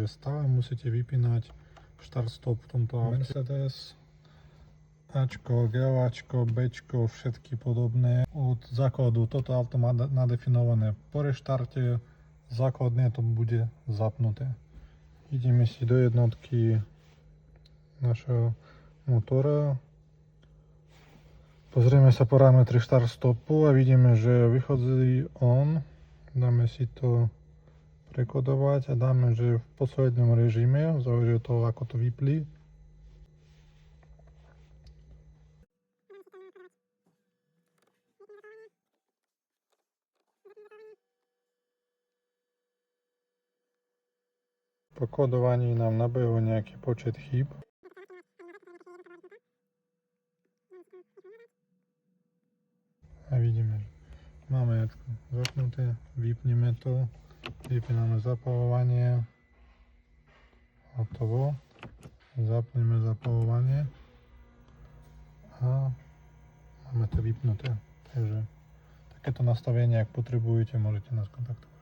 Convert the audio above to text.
že stále musíte vypínať štart-stop v tomto aute. Mercedes Ačko, GLAčko, Bčko, všetky podobné. Od základu toto auto má nadefinované po reštarte, základne to bude zapnuté. Ideme si do jednotky našeho motora. Pozrieme sa parametry start-stopu a vidíme, že vychodí on. Dáme si to prekodovať a dáme, že v poslednom režime, záleží od toho, ako to vyplí. Po kodovaní nám nabehol nejaký počet chýb. A vidíme, že máme Ačko zapnuté, vypneme to, vypíname zapaľovanie, hotovo, zapneme zapaľovanie a máme to vypnuté. Takže takéto nastavenie, ak potrebujete, môžete nás kontaktovať.